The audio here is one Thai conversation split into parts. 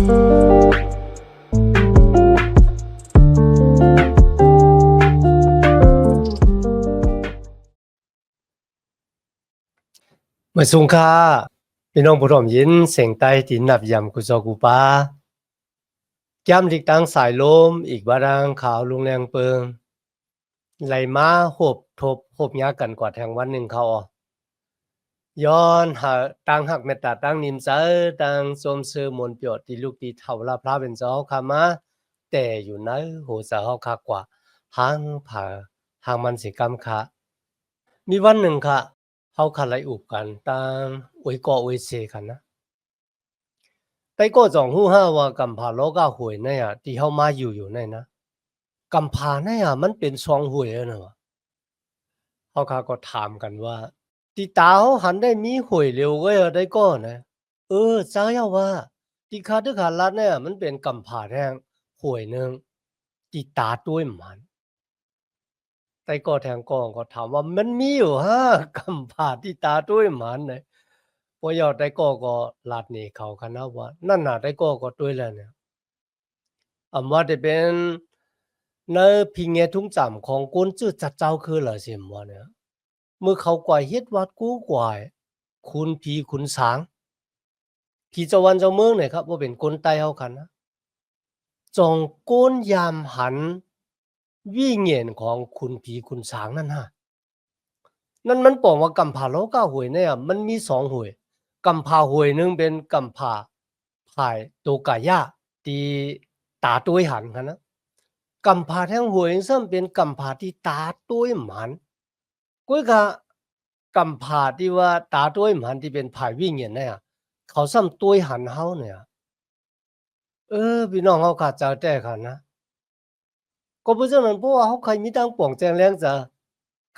เมื่อสูงค่าพี่น้องผู้ร่วมยินเสียงใต้ที่นับยำกุศกูปาย้ำลิกตั้งสายลมอีกบารังขาวลุงแรงเปิงไหลมาหบทบหบยากันกว่าแทงวันหนึ่งเขาย้อนหาตั้งหักเมตตาตั้งนิมเจอตั้งสมเสือมนเปียวที่ลูกที่เท่าลาพระเป็นเจ้าขามาแต่อยู่ในโหสาเฮาคากว่าหางผ่าหางมันสิกรรมค่ะมีวันหนึ่งค่ะเฮาคันไหลอุบกันตั้งอวยก่ออวยเสกันนะแต่ก็จองฮู้ฮาว่ากำพาโลกาหวยเนี่ยที่เฮามาอยู่ในนะกำพาเนี่ยมันเป็นซองหวยอะเนาะเฮาก็ถามกันว่าที่ตาเฮาหันได้มีหวยเร็วเว้ยได้ก็นะจ้าอย่าว่าที่คาตึกหารัฐเนี่ยมันเป็นกำพาแท้งหวยหนึงที่ตาต้วยมันแต่ก็แทงก็ถามว่ามันมีอยู่ฮะกำพาที่ตาต้วยมันเนี่ยพอยอดได้ก็ลาดนี่เขาคันนะว่านั่นน่ะได้ก็ต้วยแล้วเนี่ย ว่าจะเป็นในพิงเงทุ้งจำของก้นจื้อจัดเจ้าคือเหรอสิมวะเนี่ยเมื่อเขากวายเฮ็ดวัดกู้กวายคุณผีคุณสางที่เจ้าวันเจ้าเมืองเนี่ยครับว่าเป็นคนใต้เฮาคันนะจองก้นยามหันวิเงียนของคุณผีคุณสางนั่นฮะนั่นมันบอกว่ากำพาโลกาหวยเนี่ยมันมี2หวยกำพาหวยหนึงเป็นกำพาภายโตกายะที่ตาต้วยหันคันนะ กำผาแท่งหวยซึ่งเป็นกำผาที่ตาต้วยหมันกุ้ยกะกำผาที่ว่าตาต้วยหมันที่เป็นผายวิ่งเงียนเนี่ยเขาซ้ำต้วยหันเฮาเนี่ยพี่น้องเฮาขาดใจแต่คันนะก็เพราะฉะนั้นเพราะว่าเฮาใครมีตั้งป่องแจงแรงจะ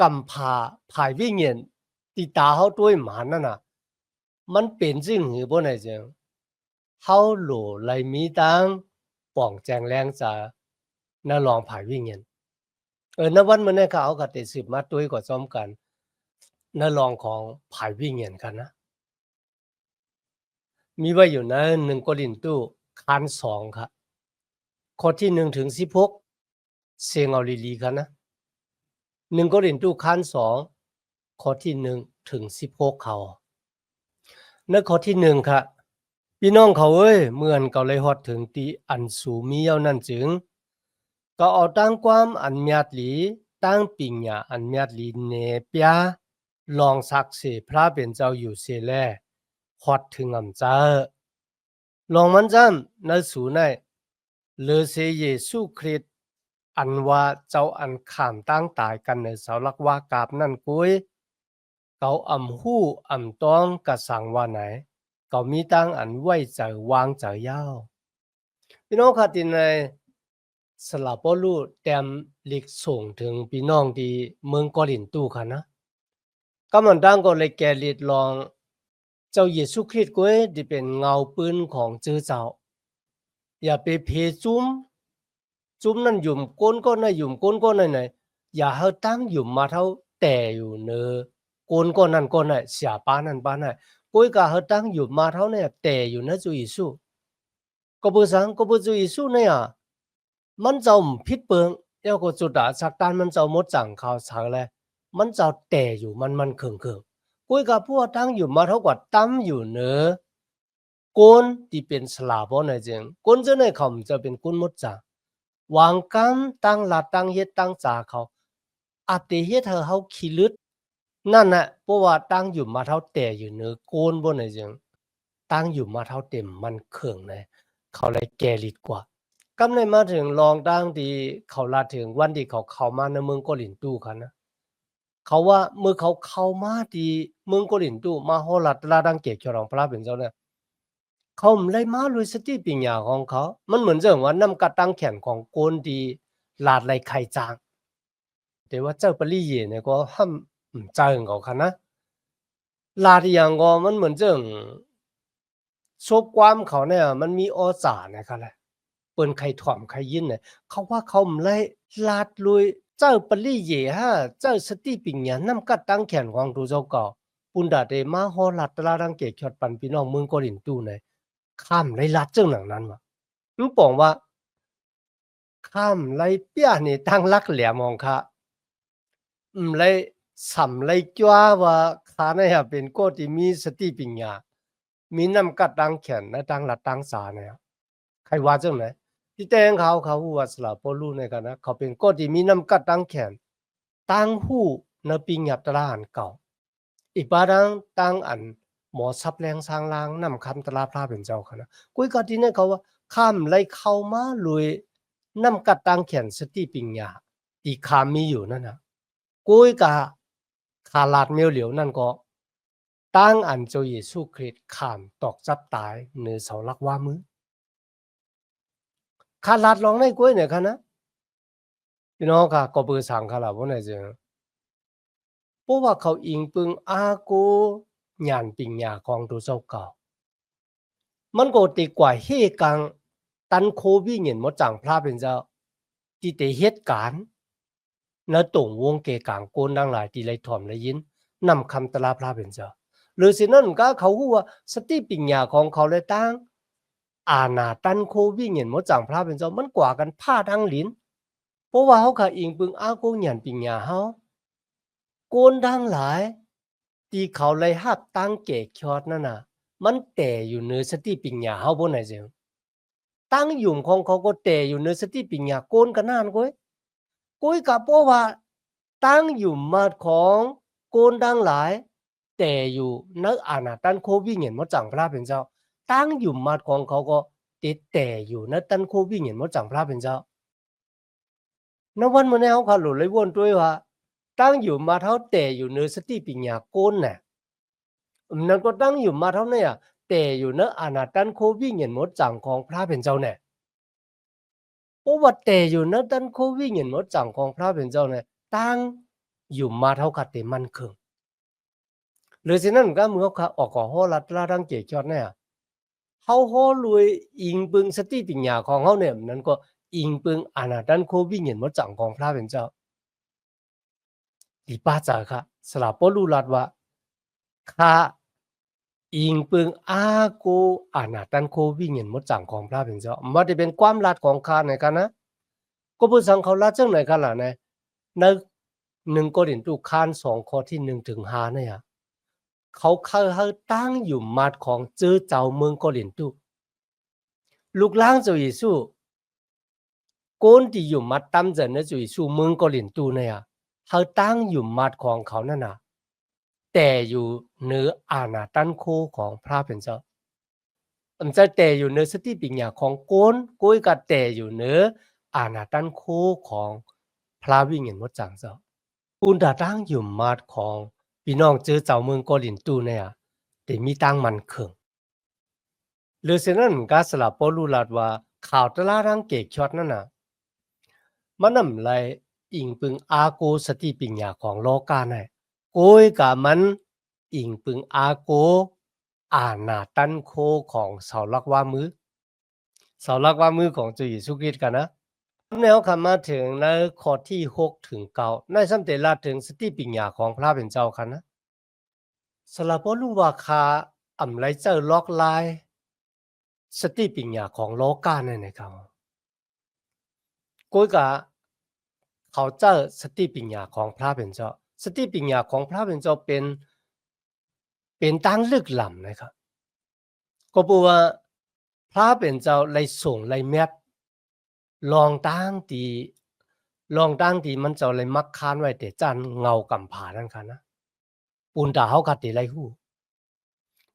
กำผาผายวิ่งเงียนที่ตาเฮาต้วยหมันนั่นน่ะมันเป็นจริงหรือบ่ไหนจังเฮาโหลไหลมีตั้งป่องแจงแรงจะน่าลองผายวิ่งเงียน ณวันมื้อนี้ก็เอาก็ได้สืบมาตุ้ยก็ซ้อมกันณลองของผายวิ่งเหยียนกันนะมีไว้อยู่นะ1โกรินตู้คาน2ครับข้อที่1ถึง16เสียงเอาลีๆกันนะ1โกรินตู้คาน2ข้อที่1ถึง16เขาในข้อที่1ครับพี่น้องเขาเอ้ยเมื่อนเขาเลยฮอดถึงตีอันสูมีเย้านั้นจึงก็เอาตั้งความอันเมียดหลีตั้งปิงหยาอันเมียดหลีเนเปียลองสักเสพระเป็นเจ้าอยู่เสแลฮอดถึงอำเจ้าลองมันจำในสูในเลอเสเยซูคริสต์อันว่าเจ้าอันข้ามตั้งตายกันในเสาลักว่ากาบนั่นกุยเขาอำหู้อำต้องกะสังว่าไหนเขามีตั้งอันไว้ใจวางใจยาวพี่น้องค่ะที่ในสลับบ่รู้แต้มลีกส่งถึงพี่น้องที่เมืองกอลินตูค่ะนะก็มันตั้งก็เลยแก่ลิดลองเจ้าเยซูคริสต์ก้วยที่เป็นเงาปืนของจื้อเจ้าอย่าไปเพจุ้มนั่นหยุ่มก้นก็นั่นหยุ่มก้นก็นั่นไหนอย่าให้ตั้งหยุ่มมาเท่าแต่อยู่เนอก้นก็นั่นก็นั่นเสียป้านั่นป้านั่นก้อยก็ให้ตั้งหยุ่มมาเท่าเนี่ยแต่อยู่นะจุยสู้ก็บ่ซังก็บ่จุยสู้เนี่ยมันเจ้าผิดเปิงแล้วก็จุดาสักตานมันเจ้าหมดจังข่าวสารแลมันเจ้าแต่อยู่มันเขิงๆก้อยก็พวกตั้งอยู่มาเท่ากับตั้มอยู่เนอก้นที่เป็นสลาบ่นั่นจึงก้นจะในเขาจะเป็นก้นหมดจัง วางกำตั้งหลัดตั้งเฮ็ดตั้งจาเขาอาจจะเฮ็ดให้เฮาขี้ลึดนั่นน่ะเพราะว่าตั้งอยู่มาเท่าแต่อยู่เหนือโกนบ่น่ะจังตั้งอยู่มาเท่าเต็มมันเคิงนะเขาเลยแก่ฤทธิ์กว่ากำได้มาถึงลองตั้งที่เขาลาถึงวันที่เขาเข้ามาในเมืองโกลินตู้คันนะเขาว่าเมื่อเขาเข้ามาที่เมืองโกลินตู้มาฮอลัดลาดังเกตฉลองพระเป็นเจ้าเนี่ย เขาเลยมาเลยสติปัญญาของเขา มันเหมือนเรื่องว่านำกระตั้งแขนของโกนดีลาดไหลไข่จางแต่ว่าเจ้าปริเยเนี่ยก็ห้ามใจของเขาค่ะนะลาดอย่างก็มันเหมือนเรื่องซบความเขาเนี่ยมันมีอสานะครับแหละเปิ้นไข่ถ่อมไข่ยินเนี่ยเขาว่าเขาเลยลาดลุยเจ้าปริเยฮะเจ้าสติปัญญานำกระตั้งแขนของตูเจ้าเก่าปุนดาเดมาฮอลัดตะลาดังเกตขอดปันพี่น้องเมืองโกรินตูเนี่ย ข้ามไรลัดเจ้าหนังนั้นวะมันบอกว่าข้ามไรเปี้ยนี่ตั้งรักแหลมของข้าไรสำไรจ้าว่าข้าเนี่ยเป็นก็ที่มีสติปัญญามีน้ำกัดดังแขนและดังหลัดดังสาเนี่ยใครว่าเจ้าไหนที่แต่งเขาว่าสลับปลูในกันนะเขาเป็นก็ที่มีน้ำกัดดังแขนตั้งหูในปิญญาตราอันเก่าอีกบาดังตั้งอันหมอซับแรงสร้างลางนำคำตราพระเป็นเจ้าค่ะนะกุยก็ที่นั่นเขาว่าข้ามไล่เข้ามาลุยน้ำกัดดังแขนสติปัญญาที่ข้ามมีอยู่นั่นนะกุยกะขาลาดเมียวเหลียวนั่นก็ตั้งอันเจ้าเยซูคริสต์ข้ามตอกจับตายเนื้อเสาลักว่ามือขาลาดลองในกุยเนี่ยค่ะนะพี่น้องค่ะก็เปิดสั่งค่ะล่ะว่าไหนเจ้าเพราะว่าเขาอิงปึงอากูญาณปัญญาของตัวเจ้าเก่ามันก็ตีกว่าเฮกังตันโควิเงินหมดจังพระเป็นเจ้าที่แต่เหตุการณ์แล้วตรงวงเกกางโกนดังหลายที่ไรถ่อมไรยินนำคำตราพระเป็นเจ้าหรือสินั่นก็เขาว่าสติปัญญาของเขาเลยตั้งอาณาตันโควิเงินหมดจังพระเป็นเจ้ามันกว่ากันผ้าทั้งลิ้นเพราะว่าเขาขาอิงปึงอากูญาณปัญญาเขาโกนดังหลายที่เขาเลยหับตั้งเกกยอดนั่นน่ะมันแต่อยู่เหนือสติปัญญาเขาบนไหนเสียงตั้งยุ่มของเขาก็แต่อยู่เหนือสติปัญญาโกนกันนานก้อยกับเพราะว่าตั้งอยู่มาของโกนดังหลายแต่อยู่นักอาณาตันโควิเงินมาจังพระเป็นเจ้าตั้งอยู่มาของเขาก็ติดแต่อยู่นักตันโควิเงินมาจังพระเป็นเจ้าในวันเมื่อนี้เขาหลุดเลยวนด้วยว่าตั้งอยู่มาเท่าแต่อยู่เหนือสติปัญญาโกนเนี่ยนั่นก็ตั้งอยู่มาเท่าเนี่ยแต่อยู่นักอาณาตันโควิเงินมาจังของพระเป็นเจ้าเนี่ยเพราะว่าแต่อยู่นักตันโควิเงินมาจังของพระเป็นเจ้าเนี่ยตั้งอยู่มาเท่ากัดเต็มมันคงหรือฉะนั้นก็เมื่อเขาออกก่อห้อรัดลาดังเกียรติเนี่ยเขาห้อรวยอิงปึงสติปัญญาของเขาเนี่ยนั้นก็อิงปึงอาณาตันโควิเงินมาจังของพระเป็นเจ้าดีป้าจ๋าค่ะสลับปลูรัดว่าข้าอิงปึงอาโกอาณาตันโควิเงินมาจังของพระเป็นเจ้ามันจะเป็นความลัดของข้าในกันนะก็พูดสังเขาลัดเจ้าไหนกันล่ะเนี่ยใน1 โครินธ์ข้าน2 ข้อที่1 ถึง 5เนี่ยเขาตั้งอยู่มาดของเจ้าเจ้าเมืองโกรินตุลูกหลานเจ้าเยซูคนที่อยู่มาดตามเจนเจ้าเยซูเมืองโกรินตุเนี่ยเขาตั้งอยู่มาดของเขานั่นน่ะแต่อยู่เหนืออาณาตันโคของพระเป็นเจ้ามันจะแต่อยู่เหนือสติปัญญาของก้ยก็แต่อยู่เหนืออาณาตันโคของพระวิญญาณหมดจังเจ้าปูนดาตั้งอยู่มาดของพี่น้องเจอเจ้าเมืองโกรินตุเนี่ยแต่มีตั้งมันคงหรือฉะนั้นก็สลับปลูลัดว่าข่าวตลาดังเกกช็อตนั่นน่ะมันนำไรอิงปึงอาโกสติปัญญาของโลกาให้โกยกะมันอิงปึงอาโกอาณาตันโคของเสาลักว่ามือเสาลักว่ามือของเจ้าเยซูคริสต์กันนะแนวคำมาถึงในข้อที่6 ถึง 9ในสัมเตลาถึงสติปัญญาของพระเป็นเจ้าคันนะสลับปลูว่าคาอำไรเจ้าล็อกลายสติปัญญาของโลกาเนี่ยนะครับก้อยกะเขาเจ้าสติปัญญาของพระเป็นเจ้าสติปัญญาของพระเป็นเจ้าเป็นตั้งลึกล้ำนะครับก็บอกว่าพระเป็นเจ้าไล่ส่งไล่แมปลองตั้งตีมันเจ้าไล่มักคานไว้แต่จันเงากำผานั่นค่ะนะปูนตาเฮากัดติไล่ฮู้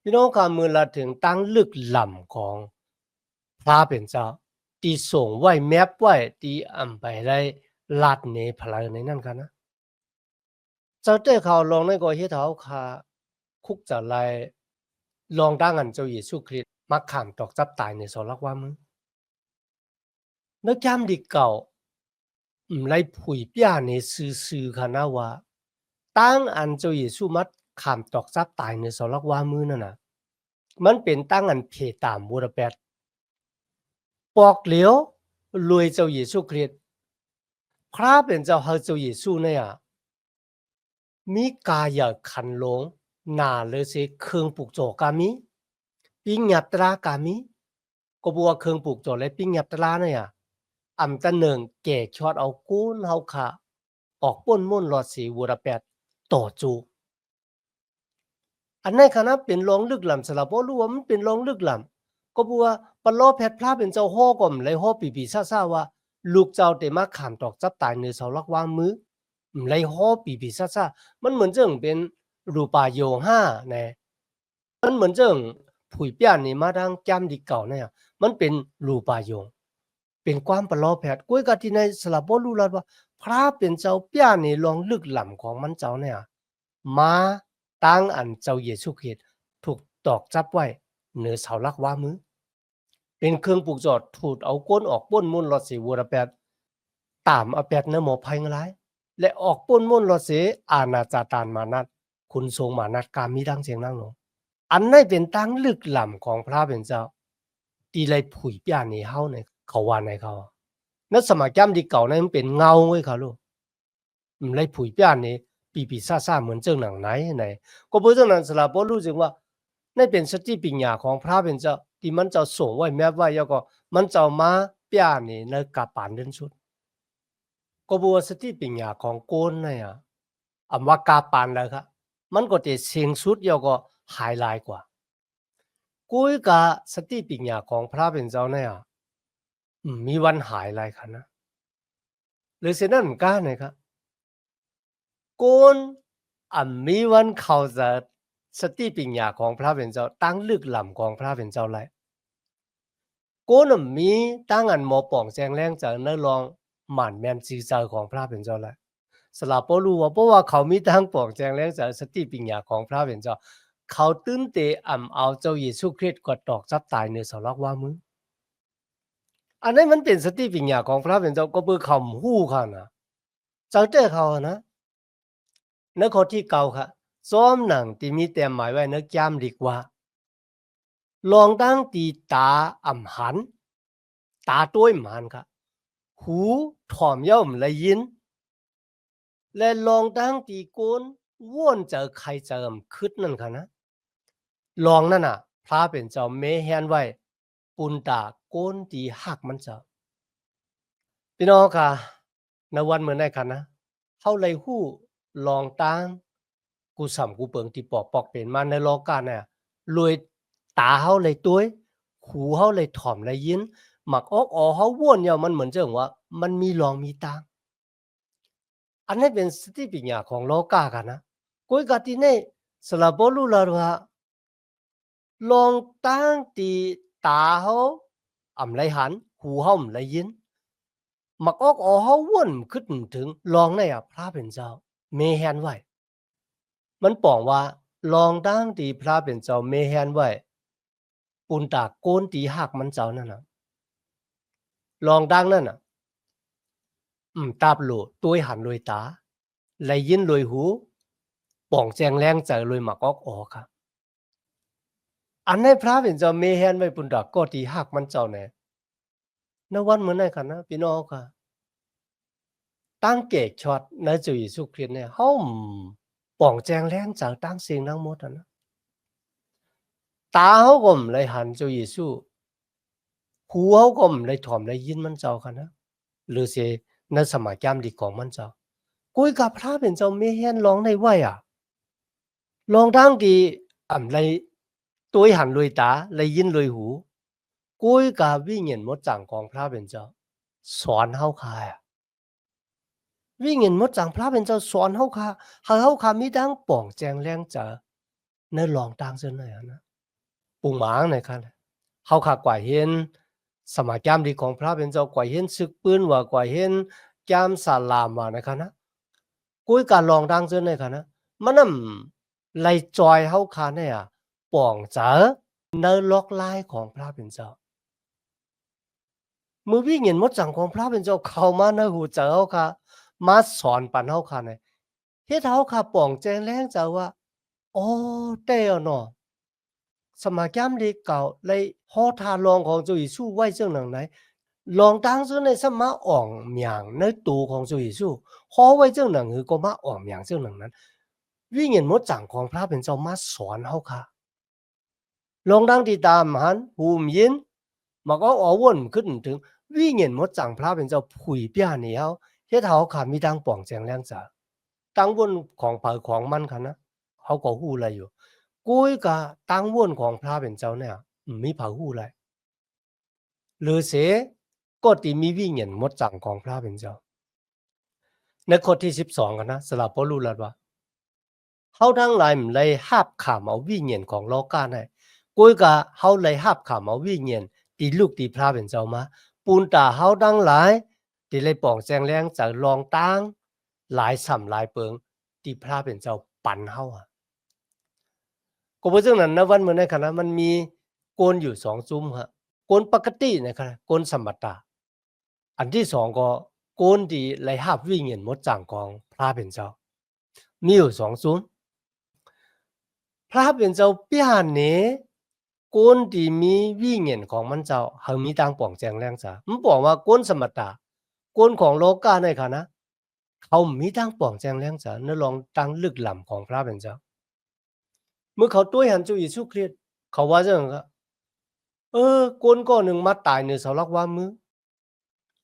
พี่น้องค่ะมือละถึงตั้งลึกล้ำของพระเป็นเจ้าที่ส่งไว้แมปไว้ที่อำไปได้ลาดเนพลาในนั่นค่ะนะเจ้าเต้เขาลองในก็เฮ็ดเฮาค่ะคุกจะไล่ลองตั้งอันเจ้าเยซูคริสต์มักข้ามตอกจับตายในสลักว่ามือนึกย้ำดีเก่าไล่ผุยเปียในซื่อๆค่ะนะว่าตั้งอันเจ้าเยซูมัดข้ามตอกจับตายในสลักว่ามือนั่นน่ะมันเป็นตั้งอันเพตามบูดาเปสต์ปอกเหลียวรวยเจ้าเยซูคริสต์พระเป็นเจ้าเฮาเจ้าเยซูเนี่ยมีกายคันหลงหน้าเลยสิเครื่องปลูกโจกามีปิญญาตรากามี ก็บัวเครื่องปลูกจอดเลยปิ้งหยับตะลาเนี่ยอำตะเนิงแก่ชอดเอากูนเฮาค่ะออกป้นม่นหลอดสีวัวระแปดต่อจูอันนั้นคณะเป็นรองลึกหล่ำสลับบ่รู้ว่ามันเป็นรองลึกหล่ำก็บัวปะล้อแพทย์พลาเป็นเจ้าฮ้อก่อมเลยฮ้อปีๆซ่าๆว่าลูกเจ้าเตมาขามตอกจับตายเนือเสาลักวางมือเลยฮ้อปีๆซ่าๆมันเหมือนเจิงเป็นรูปาโยงห้าแน่มันเหมือนเจิงผุยเปี้ยนนี่มาดังจำดีเก่าเนี่ยมันเป็นรูปาโยงเป็นความปะล้อแพทย์กุ้ยกะที่ในสลับบ่รู้แล้วว่าพระเป็นเจ้าเปี้ยนนี่รองลึกหล่ำของมันเจ้าเนี่ยมาตั้งอันเจ้าเยซูคริสต์ถูกตอกจับไว้เหนือเสาลักว่ามือเป็นเครื่องปลูกจอดถูดเอาก้นออกป้นมุ่นรอดสีวัวระแปดตามเอาแปดเนื้อหมอภัยงร้ายและออกป้นมุ่นรอดเสอาณาจาตานมานัดคุณทรงมานัดกามีดังเสียงนั่งหนออันนั้นเป็นตั้งลึกหล่ำของพระเป็นเจ้าตีไรผุยปียนี่เฮาในเขาว่าในเขานักสมัยย่ำดีเก่านั้นมันเป็นเงาเว้ยค่ะลูกไรผุยปียนี่ปีซ่าเหมือนเจ้าหนังไหนไหนก็เพราะฉะนั้นสลับบ่รู้สึกว่านั่นเป็นสติปัญญาของพระเป็นเจ้าที่มันจะส่งไว้แม้ว่าแล้วก็มันจะมาปียนี่ในกาปานเดินสุดก็บัวสติปัญญาของโกนเนี่ยอำว่ากาปานแล้วครับมันก็จะเสียงสุดแล้วก็หายลายกว่ากุ้ยกะสติปัญญาของพระเป็นเจ้าเนี่ยมีวันหายลายค่ะนะหรือเสียนั่นก้าเนี่ยครับโกนมีวันเข้าจะสติปัญญาของพระเป็นเจ้าตั้งลึกล้ำของพระเป็นเจ้าไรโกนมีตั้งอันหมอป่องแจงแรงจากเนื้อลองหมั่นแมนซีเจอของพระเป็นเจ้าไรสลับบ่รู้ว่าเพราะว่าเขามีตั้งป่องแจงแรงจากสติปัญญาของพระเป็นเจ้าเขาตื้นเตเอาเจ้าเยซูคริสต์กดตอกจับตายในสลักว่ามืออันนั้นมันเป็นสติปัญญาของพระเป็นเจ้าก็เพื่อคำหู้ค่ะนะเจ้าเจ้าเขานะในข้อที่เก่าค่ะซ้อมหนังที่มีแต่หมายไว้ในจำดีกว่าลองตั้งตีตาหันตาต้วยหมันค่ะหูถ่อมย่อมเลยยินและลองตั้งตีโกนว่วนเจอใครเจอคึดนั่นค่ะนะลองนั่นน่ะพระเป็นเจ้าเมแฮนไว้ปุนตาโกนตีหักมันเจ้าพี่น้องค่ะในวันเหมือนในค่ะนะเฮาเลยฮู้ลองตั้งกูสำกูเปิงที่ปอกเป็นมาในโลกาเนี่ยรวยตาเฮาเลยต้วยหูเฮาเลยถ่อมเลยยินหมักออกเฮาว่วนเนี่ยมันเหมือนเจังว่ามันมีลองมีตางอันนี้เป็นสติปัญญาของโลกาค่ะนะกุ้ยกะติเน่สลับบ่รู้ละว่าลองตั้งตีตาเฮาไรหันหูเฮาไรยินหมักออกเฮาว่วนขึ้นถึงลองในพระเป็นเจ้าเมแฮนไว้มันปองว่าลองตั้งตีพระเป็นเจ้าเมแฮนไว้ปุนตาโกนตีหักมันเจ้านั่นน่ะลองดังนั่นน่ะตาบโลตัวหันลอยตาไหลยินลอยหูป่องแจงแรงใจลอยหมักออกค่ะอันในพระเป็นเจ้าเมแฮนไว้ปุนตาก็ตีหักมันเจ้าแน่ในวันเหมือนในค่ะนะพี่น้องค่ะตั้งเกกช็อตในจุยสุครินเนี่ยเฮาป่องแจงแรงจากตั้งเสียงทั้งหมดนะตาเฮาก็เลยหันเจ้าเยซูหูเฮาก็เลยถ่อมเลยยินมันเจ้าค่ะนะหรือเสในสมัยจำดีของมันเจ้ากุ้ยกับพระเป็นเจ้าเมแฮนร้องในไว้ลองทั้งที่เลยตัวหันลอยตาเลยยินลอยหูกุ้ยกับวิญญาณมดจังของพระเป็นเจ้าสอนเฮาค่ะวิญญาณมดจังพระเป็นเจ้าสอนเฮาค่ะให้เฮาค่ะมีดังป่องแจงแรงจะในลองตางเส้นไหนนะปุงหมางไหนค่ะเฮาค่ะกว่าเห็นสมัยจำดีของพระเป็นเจ้ากว่าเห็นซึกปืนว่ากว่าเห็นจำสาลามว่านะคะนะกุ้ยการลองดังเส้นไหนค่ะนะมันนำไล่จอยเฮาค่ะเนี่ยป่องเจอในล็อกลายของพระเป็นเจ้ามือวิญญาณมดจังของพระเป็นเจ้าเข้ามาในหูเจ้าเฮาค่ะมาสอนปันเฮาค่ะเนี่ยเฮ็ดเฮาค่ะป่องแจงแรงเจ้าว่าอ๋อแต่เนาะสมัยจำดีเก่าเลยฮอทาลองของเจ้าเยซูไว้จังหนังไหนลองตั้งซื่อในสมาอ่องเมียงในตัวของเจ้าเยซูฮอไว้จังหนังคือก็มาอ่องเมียงจังหนังนั้นวิญญาณมดจังของพระเป็นเจ้ามาสอนเฮาค่ะลองดังที่ตามหันหูมยิน mà có ở quânขึ้นถึงวิญญาณหมดจังพระเป็นเจ้าผุยเปียเหนียวเฮ็ดเฮาขามีดังป่องแจงแรงจ้ะตั้งวนของเผาของมันค่ะนะเฮาก็ฮู้เลยอยู่กุ้ยกะตั้งวนของพระเป็นเจ้าเนี่ยมีเผาฮู้เลยหรือเสก็ติมีวิญญาณหมดจังของพระเป็นเจ้าในข้อที่12กันนะสลับบ่รู้แล้วว่าเฮาทั้งหลายมันเลยหาบขามเอาวิญญาณของโลกาให้กุ้ยกะเฮาเลยหาบขามเอาวิญญาณตีลูกตีพระเป็นเจ้ามาปูนตาเฮาทั้งหลายที่เลยป่องแจงแรงจากลองตั้งหลายสำหลายเปิงที่พระเป็นเจ้าปันเฮาก็เพราะฉะนั้นนะวันเมื่อในคณะมันมีโกนอยู่2ซุ้มครับโกนปกตินะครับโกนสมถะอันที่2ก็โกนที่ไหลหาบวิญญาณหมดจังของพระเป็นเจ้ามีอยู่2ซุ้มพระเป็นเจ้าเปียนนี้โกนที่มีวิญญาณของมันเจ้าเฮามีตังป่องแจงแรงจ้ะมันบอกว่าโกนสมถะโกนของโลกาในคณะเขามีตังป่องแจงแรงจ้ะนั่นลองตังลึกล้ำของพระเป็นเจ้าเมื่อเขาตัวหันจูเยซูคริสต์เขาว่าจังครับโกนก้อนหนึ่งมาตายในเสาหลักว่ามือ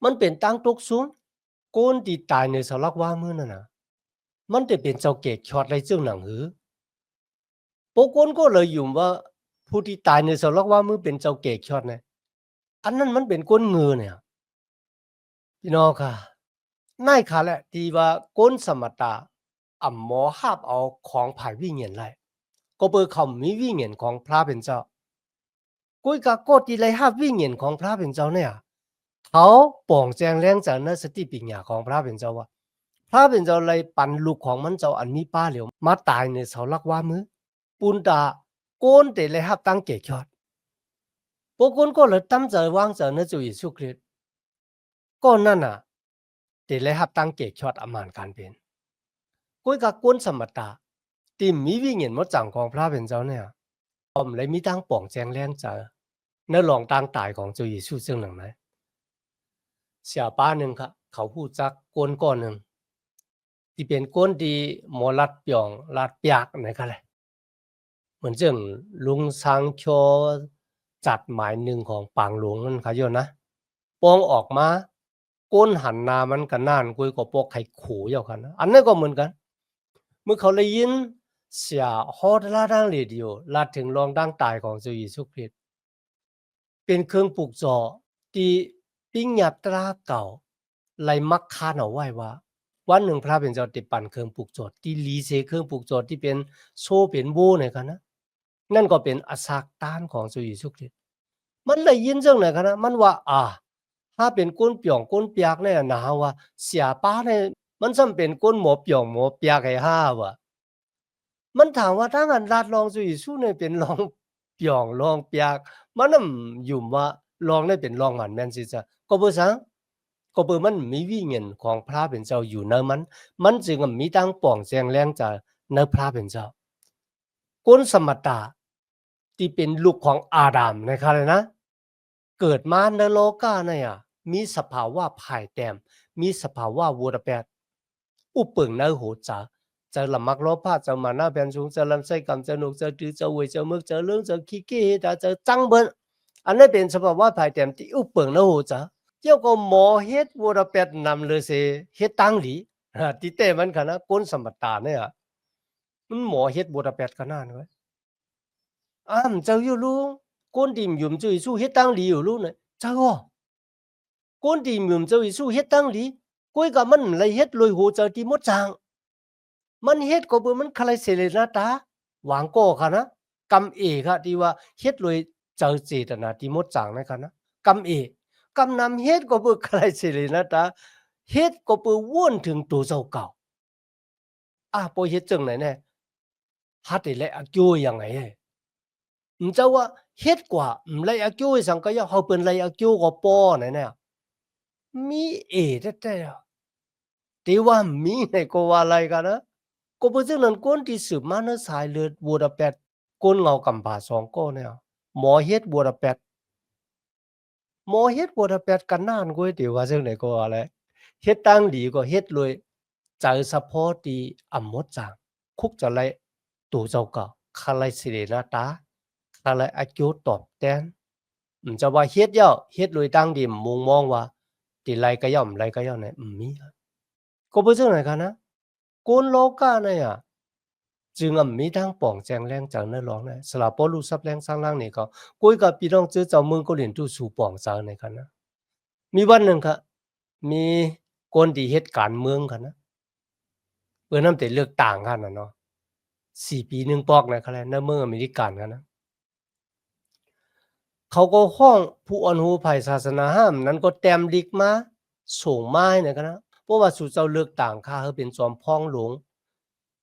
มันเป็นตั้งตกสูงโกนที่ตายในเสาหลักว่ามือนั่นน่ะมันจะเป็นเจ้าเกศชอดไรเจ้าหนังหือโปโกนก็เลยอยู่ว่าผู้ที่ตายในเสาหลักว่ามือเป็นเจ้าเกศชอดเนี่ยอันนั้นมันเป็นก้นเงือเนี่ยพี่น้องค่ะนายค่ะแหละที่ว่าก้นสมตะอ่ำหมอหาบเอาของผ่ายวิญญาณไรก็เปิดเขามีวิญญาณของพระเป็นเจ้ากุ้ยกะโกตีไรหาบวิญญาณของพระเป็นเจ้าเนี่ยเขาป่องแจงแรงจากนัสติปัญญาของพระเป็นเจ้าว่าพระเป็นเจ้าเลยปันลูกของมันเจ้าอันมีป้าเหลียวมาตายในเสาลักว่ามือปูนตาโกนเตเลยฮับตั้งเกจอดพวกคนก็เลยตั้งใจวางใจในจุยสุคริตก็นั่นน่ะเตเลยฮับตั้งเกจอดอามานการเป็นกุ้ยกับก้นสมตาที่มีวิญญาณมดจังของพระเป็นเจ้าเนี่ยผมเลยมีตั้งป่องแจงแรงใจในหลองตั้งตายของจุยสุซึ่งหนังไหนเสียป้าหนึ่งครับเขาพูดจักก้นก้อนหนึ่งที่เป็นก้นที่หมอลัดเปียงลัดเปียกนะครับเลยเหมือนเจ้งลุงซังโชจัดหมายหนึ่งของปางหลวงนั่นค่ะโยนะปองออกมาก้นหันนามันกันน่านกุยก็ปอกไข่ขู่เยากันนะอันนั้นก็เหมือนกันเมื่อเขาเลยยินเสียฮอดลาดังเรดิโอลาถึงรองดังตายของพระเยซูคริสต์เป็นเครื่องปลูกจ่อที่ปิ้งหยับตราเก่าไลมักคานเอาไว้ว่าวันหนึ่งพระเป็นเจ้าติปั่นเครื่องปลูกจอดที่ลีเซเครื่องปลูกจอดที่เป็นโซ่เป็นโบเนี่ยกันนะนั่นก็เป็นอสากตานของพระเยซูคริสต์มันเลยยินจังไหนกันนะมันว่าถ้าเป็นก้นเปียงก้นเปียกเนี่ยนะว่าเสียป้าเนี่ยมันจำเป็นก้นหมอเปียงหมอเปียกไอ้ว่ะมันถามว่าถ้างันลาดลองพระเยซูเนี่ยเป็นลองเปียงลองเปียกมันน่ะอยู่ว่าลองได้เป็นลองหันแม่นสิจ้ะก็บ่ซังก็เปิดมันมีวิญญาณของพระเป็นเจ้าอยู่ในมันจึงมีตั้งป่องแจงแรงจากในพระเป็นเจ้าก้นสมตะที่เป็นลูกของอาดัมนะครับเลยนะเกิดมาในโลกาเนี่ยมีสภาวะภายแต้มมีสภาวะวัวแปดอุปเปิงในโหจาจะละมักล้อผ้าจะมาหน้าแบนชุงจะลำไส้กำจะหนุกจะดื้อจะเวยจะมึกจะเรื่องจะขี้เกียจจะจังเบิ้ลอันนี้เป็นสภาวะภายแต้มที่อุปเปิงในโหจาเจ้าก็หมอเฮ็ดวัวแปดนำเลยเสเฮ็ดตั้งหลีที่เต้มันขนาดก้นสมตาเนี่ยมันหมอเฮ็ดวัวแปดขนาดไว้เจ้าอยู่รู้ก้นดิ่มยุ่มจะสู้เฮ็ดตั้งหลีอยู่รู้เนี่ยเจ้าก้นดิ่มยุ่มจะสู้เฮ็ดตั้งหลีก้อยกับมันเลยเฮ็ดลอยโหจาที่มดจางมันเฮ็ดก็เบิ่มันใครเสเลนาตาหวังก็ค่ะนะกำเอค่ะที่ว่าเฮ็ดเลยเจอเจตนาที่มดจางนะคะนะกำเอกำนำเฮ็ดก็เบิ่ใครเสเลนาตาเฮ็ดก็เบิ่วนถึงตัวเจ้าเก่าปอเฮ็ดจังไหนแน่ฮัดได้และอากิ้วยังไงเจ้าว่าเฮ็ดกว่าไรอากิ้วสังก็ยาเฮาเปิ้นไรอากิ้วก็ปอไหนเนี่ยมีแต่แต่ว่ามีในก็ว่าอะไรกันนะ ก็เพราะฉะนั้นคนที่สืบมาในสายเลือดบัวระแปดก้นเงากำผาสองก้อนเนี่ยหมอเฮ็ดบัวระแปดหมอเฮ็ดบัวระแปดกันนานก๋วยเตี๋ยวว่าจังไหนก็อะไรเฮ็ดตั้งดีก็เฮ็ดเลยใจเฉพาะที่อำมดจางคุกจะไลตู่เจ้าก็คาไลสิเรนาตาคาไลอากิวตอบแทน จะว่าเฮ็ดย่อเฮ็ดโดยตั้งดิมมุงมองว่าติไรก็ย่อมไรก็ย่อมเนี่ยมีก็บ่จังไหนคะนะก้นโลกาเนี่ยจึงมีทางป่องแจงแรงจังเนื้อร้องเนี่ยสลับปอลูซับแรงสร้างล่างนี่ก็กุ้ยกับพี่น้องจื้อเจ้าเมืองก็เรียนตู้สู่ป่องจังในคะนะมีวันหนึ่งค่ะมีคนที่เฮ็ดการเมืองค่ะนะเพื่อนำแต่เลือกต่างกันน่ะเนาะ4 ปี1ปอกนะครับในเมืองอเมริกันกันนะเขาก็ห้องผู้อ่อนหูภัยศาสนาห้ามนั้นก็แต้มลิกมาส่งไม้เนี่ยกันนะเพราะว่าสู่เจ้าเลือกต่างค่าเฮาเป็นจอมพ้องหลวง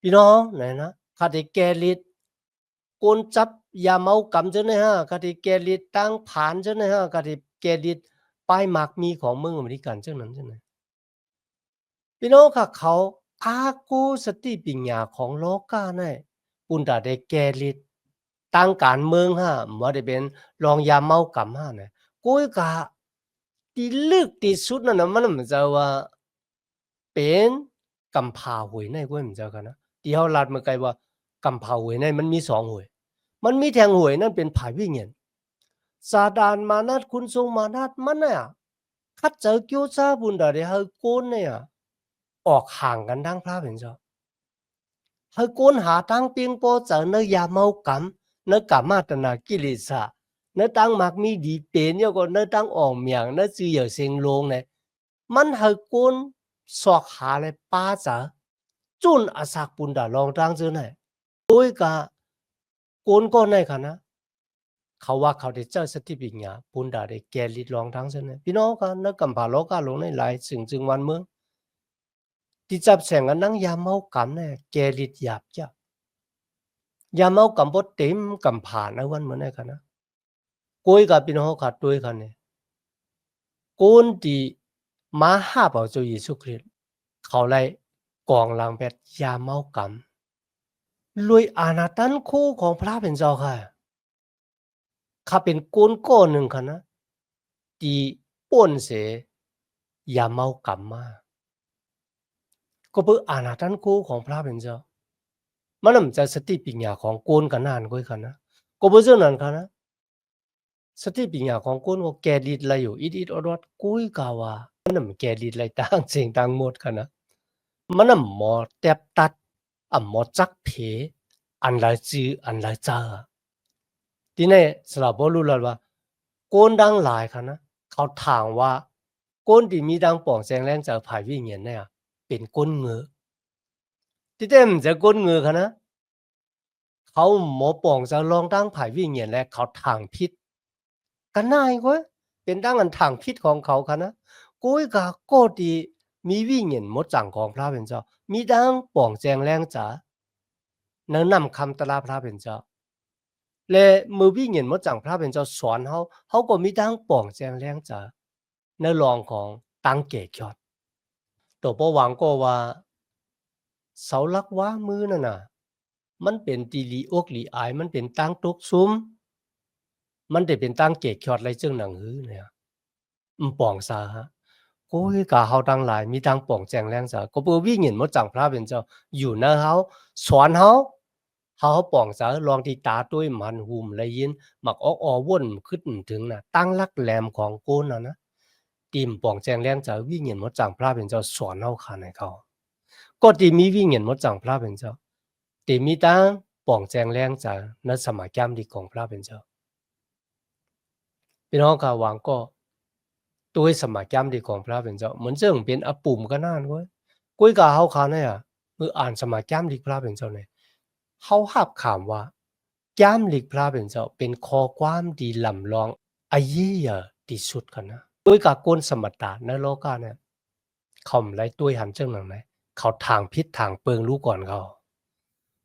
พี่น้องไหนนะข้าได้แก่ฤทธิ์กนจับยาเมากำจังได๋ฮะข้าได้แก่ฤทธิ์ตั้งผานจังได๋ฮะข้าได้แก่ฤทธิ์ป้ายหมากมีของเมืองอเมริกันจังนั้นจังได๋พี่น้องค่ะเขาอากูสติปัญญาของโลกาเนี่ยปุณตาได้แก่ฤทธิ์ตั้งการเมืองฮะบ่ได้เป็นรองยาเมากำฮะเนี่ยกุ้ยกะที่ลึกที่สุดนั่นน่ะมันจะว่าเป็นกำพร้าหวยในกุ้ยมันจะกันนะที่เฮาลัดมาไกลว่ากำพร้าหวยในมันมี2หวยมันมีแทงหวยนั่นเป็นไผวิญญาณซาดานมานัดคุณทรงมานัดมันน่ะคัดเจอเกียวซาบุญดาได้เฮาโกนเนี่ยออกห่างกันทั้งพระเป็นเจ้าเฮาโกนหาทางเปียงโปเจอเนยาเมากำเนกามาตนากิเลสะเนตังมักมีดีเป็นยก็เนตังออกเมียงเนจือเหยเซิงลงเนี่ยมันเฮาโกนสอกหาเลยป้าจ๋าจุนอาศักปุนดาลองตังเจอไหนโอ้ยกะโกนก็ในค่ะนะเขาว่าเขาได้เจอสติปัญญาปุนดาได้แก่ลิดลองทั้งเสนพี่น้องกันนักกำพาโลกาลงในหลายสิ่งจึงวันเมืองที่จับแสงกันนั่งยามเมากำเนี่ยแก่ลิดหยาบจ้ะยามเมากำบดเต็มกำผ่านในวันเมื่อไหร่กันนะกุ้ยกับพี่น้องขาดด้วยกันเนี่ยคนที่มาหาเปล่าเจ้าเยซูคริสต์เขาเลยกองหลังแบบยามเมากำลุยอาณาตันคู่ของพระเป็นเจ้าค่ะข้าเป็นก้นก้อนหนึ่งค่ะนะที่ป่นเสยาเมากำมาก็เพื่ออาณาตันคู่ของพระเป็นเจ้ามันไม่ใช่สติปัญญาของก้นกันนานก้อยค่ะนะก็เพื่อเจ้านั้นค่ะนะสติปัญญาของก้นก็แก่ดิดอะไรอยู่อิดอดๆกุ้ยกาว่ามันไม่แก่ดิดอะไรต่างสิ่งต่างหมดค่ะนะมันไม่หมดแทบตัดหมดจักเพอันไรจืออันไรจ้าทีนี้สำหรับบรู้แล้วว่าก้นดังหลายค่ะนะเขาถามว่าก้นที่มีดังป่องแสงแรงจากภายวิญญาณเนี่ยเป็นก้นเงือที่เต็มจะก้นเงือค่ะนะเขาหมอป่องจะลองดังภายวิญญาณและเขาทางพิษกันนายก็เป็นดังอันทางพิษของเขาค่ะนะกุ้ยกาโกดีมีวิญญาณหมดจังของพระเป็นเจ้ามีดังป่องแสงแรงจ๋าเนื้อนำคำตลาพระเป็นเจ้าและมือวิญญาณหมดจังพระเป็นเจ้าสอนเขาก็มีดังป่องแสงแรงจ๋าในรองของตังเกจยอดตัวปหวังก็ว่าเสาลักว้ามือนั่นน่ะมันเป็นตีลีอกลีอายมันเป็นตังตกซุ้มมันได้เป็นตังเกจยอดไรจึงหนังหือเนี่ยป่องซาฮะโอ้ยกาเฮาตั้งหลายมีตังป่องแจงแรงซะก็เปื่อวิญญาณหมดจังพระเป็นเจ้าอยู่นะเฮาสอนเฮาป่องซะลองที่ตาตุ้ยมันหุมได้ยินมักออกวนขึ้นถึงน่ะตั้งลักแหลมของโกนน่ะนะติมป่องแจงแรงจะวิญญาณหมดจังพระเป็นเจ้าสอนเฮาคันให้เขาก็ที่มีวิญญาณหมดจังพระเป็นเจ้าที่มีตังป่องแจงแรงจะณสมัยจำดีของพระเป็นเจ้าพี่น้องก็หวังก็ตัวสมัยจำดีของพระเป็นเจ้าเหมือนเจิงเป็นอปุ่มก็นานเว้ยกุ้ยกาเฮาคันเนี่ยมืออ่านสมัยจำดีพระเป็นเจ้าเนี่ยเฮาหับขามว่าจำลีกพระเป็นเจ้าเป็นคอความดีลำลองอาเยียที่สุดกันนะด้วยกับก้นสมตาในโลกาเนี่ยเขาไรตัวหันเจ้าหนังไหนเขาทางพิษทางเปิงรู้ก่อนเขา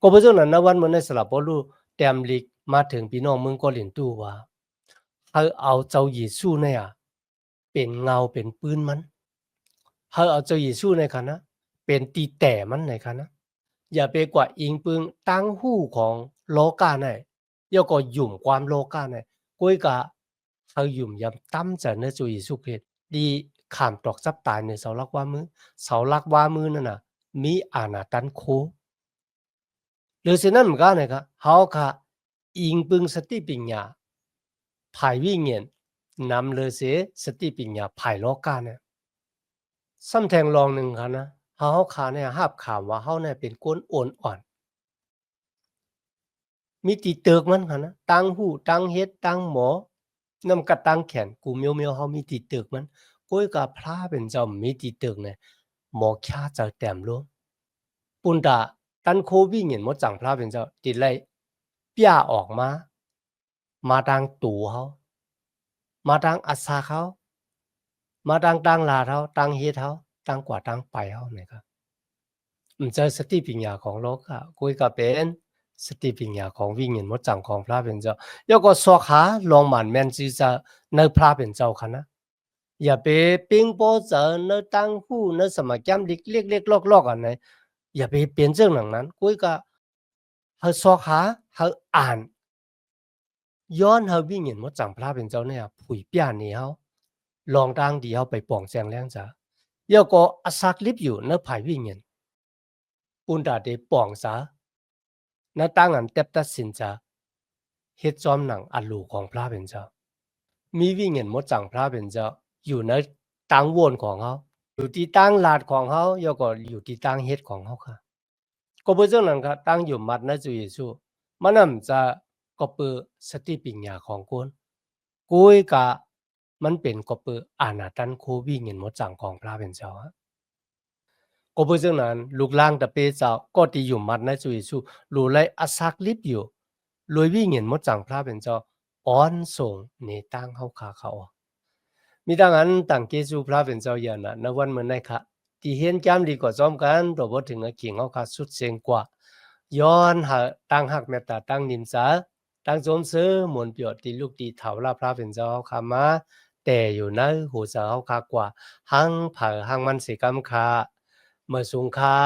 ก็เพราะฉะนั้นนะวันเมื่อในสลับบรู้แต้มลีกมาถึงพี่น้องเมืองก็เรียนตู้ว่าเอาเจ้าเยซูเนี่ยเป็นเงาเป็นปืนมันเอาเจ้าเยซูในคันนะเป็นตีแต่มันในคันนะอย่าไปกว่าอิงปึงตั้งหู้ของโลกาเนี่ย要ก็หยุ่มความโลกาเนี่ยก้อยกะเขาหยุ่มยำตั้มจะเนื้อจุยสุเพศดีขามตอกซับตายในเสาลักว่ามือเสาลักว่ามือนั่นน่ะมีอาณาตันโคหรือสิ่งนั้นเหมือนกันนะครับเขาค่ะอิงปึงสติปัญญาภายวิญญาณ นำเลยเสสติปัญญาภายโลกาเนี่ยซ้ำแทงลองหนึ่งค่ะนะเฮาขาเนี่ยหาบขามว่าเฮาเนี่ยเป็นก้นโอนอ่อน มีติเติกมันค่ะนะตั้งหูตั้งเฮ็ดตั้งหมอนำกะตั้งแขนกูเมียวๆเฮามีติเติกมันก้อยกะพระเป็นเจ้ามีติเติกเนี่ยหมอค่าจะแต้มลงปุ่นตาตันโควิเห็นหมดจังพระเป็นเจ้าติไล่เปียออกมามาทางตูเฮามาทางอัสสาเขามาทางตั้งลาเฮาตั้งเฮ็ดเฮาตั้งกว่าตั้งไปเฮาเนี่ยครับมันจะสติปัญญาของโลกอะก้อยกะเป็นสติปัญญาของวิญญาณหมดจังของพระเป็นเจ้าแล้วก็สวขาลองหมันแม่นสิจะในพระเป็นเจ้าค่ะนะอย่าไปปิ้งโปเจอในตั้งหูในสมัยจำเล็กๆลอกๆอันไหนอย่าไปเป็นเรื่องหลังนั้นก้อยกะเฮาสวขาเฮาอ่านย้อนเฮาวิญญาณหมดจังพระเป็นเจ้าเนี่ยผุยเปียนี่เฮาลองดังดีเฮาไปป่องแจงแรงจ้ะแล้วก็อาศักลิบอยู่ในภายวิญญาณปุ่นดาได้ป่องซะณตั้งอันเต็บตัดสินจะเฮ็ดจอมหนังอันลูของพระเป็นเจ้ามีวิญญาณหมดจังพระเป็นเจ้าอยู่ในตังวนของเฮาอยู่ที่ตั้งลาดของเฮาแล้วก็อยู่ที่ตั้งเฮ็ดของเฮาค่ะก็บ่จังนั้นค่ะตั้งอยู่มัดในจุเยซูมันนำจะก็เปิสติปัญญาของคนกุยกะมันเป็นก็เปิอานาตันโควิญญาณหมดจังของพระเป็นเจ้าก็บ่จังนั้นลูกล่างตะเปเจ้าก็ที่อยู่มัดในจุเยซูรู้ไลอาศักลิบอยู่รวยวิญญาณหมดจังพระเป็นเจ้าอ้อนส่งในตั้งเฮาคาเขามีดังนั้นต่างเกซูพระเป็นเจ้าอย่างนะในวันเมื่อไหร่ค่ะที่เห็นแก้มดีกว่าจอมกันตัวบ่ถึงเก่งเฮาค่ะสุดเสียงกว่าย้อนหาตั้งหักเมตตาตั้งนิมสาตั้งสมซื้อมนต์เปียตีลูกตีเถาลาพระเป็นเจ้าเฮาค่ะมาแต่อยู่ในหูเจ้าเฮาค่ะกว่าหังเผอหังมันสิกำคาเมื่อสุงคา